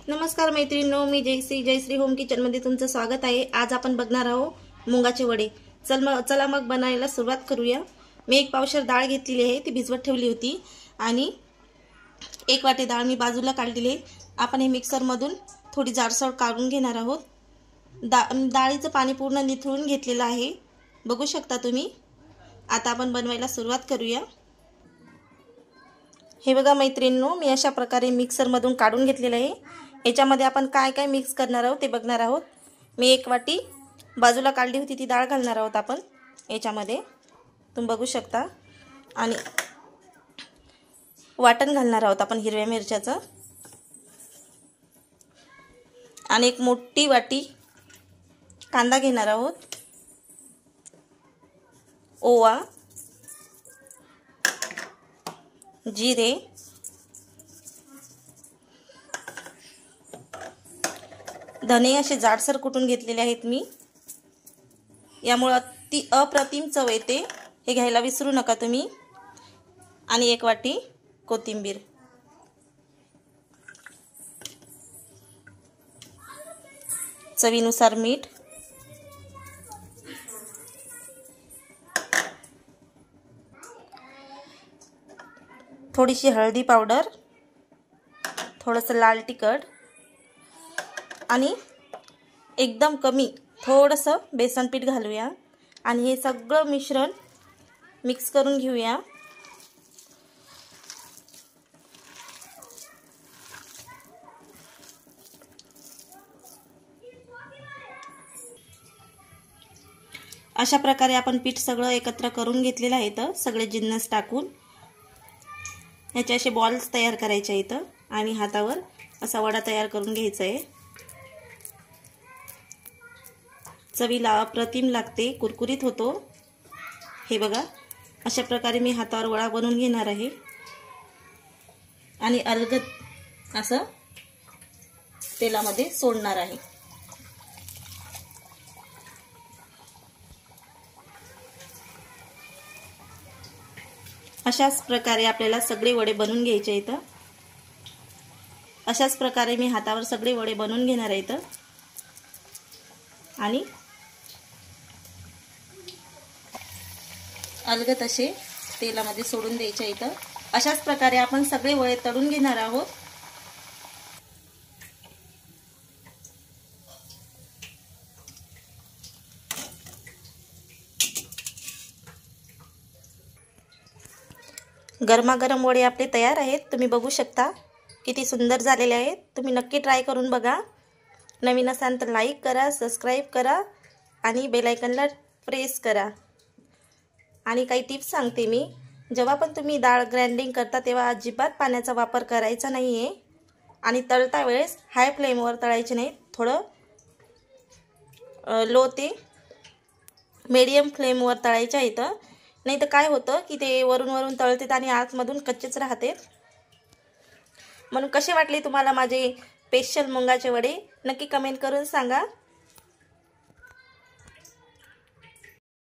नमस्कार मैत्रिणींनो, मी Jayashree home kitchen मध्ये तुमचं स्वागत आहे। आज आपण बघणार आहोत मुंगाचे वडे। चला मग बनायला सुरुवात करूया। मी एक पावशर डाळ घेतलेली आहे, ती भिजवत ठेवली होती आणि एक वाटी डाळ मी बाजूला काढलेली आहे। आपण हे मिक्सर मधून थोडी जाडसर काढून घेणार आहोत। डाळीचं पाणी पूर्ण निथळून घेतलेलं आहे, बघू शकता तुम्ही। आता आपण बनवायला सुरुवात करूया। हे बघा मैत्रिणींनो, मी अशा प्रकारे मिक्सर मधून काढून घेतलेलं आहे। याच्यामध्ये आपण काय काय मिक्स करणार आहोत ते बघणार आहोत। मी एक वाटी बाजूला काढली होती, ती डाळ घालणार आहोत आपण याच्यामध्ये, तुम्ही बघू शकता। आणि वाटण घालणार आहोत आपण हिरव्या मिरच्याचं। आणि एक मोठी वाटी कांदा घेणार आहोत, ओवा, जिरे, धने असे जाडसर कुटून घेतलेले आहेत मी, यामुळे अति अप्रतिम चव येते, हे घ्यायला विसरू नका तुम्ही। आणि एक वाटी कोथिंबीर, चवीनुसार मीठ, थोडीशी हळदी पावडर, थोडंसं लाल तिखट आणि एकदम कमी थोडंसं बेसन पीठ घालूया आणि हे सगळं मिश्रण मिक्स करून घेऊया। अशा प्रकारे आपण पीठ सगळं एकत्र करून घेतलेलं आहे। तर सगळे जिन्नस टाकून याचे असे बॉल्स तयार करायचे आहेत आणि हातावर असा वडा तयार करून घ्यायचा आहे। चवीला अप्रतिम लागते, कुरकुरीत होतो। हे बघा, अशा प्रकारे मी हातावर वडा बनवून घेणार आहे आणि अलगद असं तेलामध्ये सोडणार आहे। अशाच प्रकारे आपल्याला सगळे वडे बनवून घ्यायचे आहेत। अशाच प्रकारे मी हातावर सगळे वडे बनवून घेणार आहेत आणि अलगद असे तेलामध्ये सोडून द्यायचे आहेत। अशाच प्रकारे आपण सगळे वडे तळून घेणार आहोत। गरमागरम वडे आपले तयार आहेत, तुम्ही बघू शकता किती सुंदर झालेले आहेत। तुम्ही नक्की ट्राय करून बघा। नवीन असाल तर लाईक करा, सबस्क्राइब करा आणि बेल आयकॉनला प्रेस करा। आणि काही टिप्स सांगते मी, जेव्हा पण तुम्ही डाळ ग्राइंडिंग करता तेव्हा अजिबात पाण्याचा वापर करायचा नाही आहे आणि तळता वेळेस हाय फ्लेमवर तळायचे नाही, थोडं लो ते मीडियम फ्लेमवर तळायचे आहेत। नाही तर काय होतं की ते वरून तळतात आणि आतमधून कच्चेच राहते। म्हणून कसे वाटले तुम्हाला माझे स्पेशल मुंगाचे वडे नक्की कमेंट करून सांगा।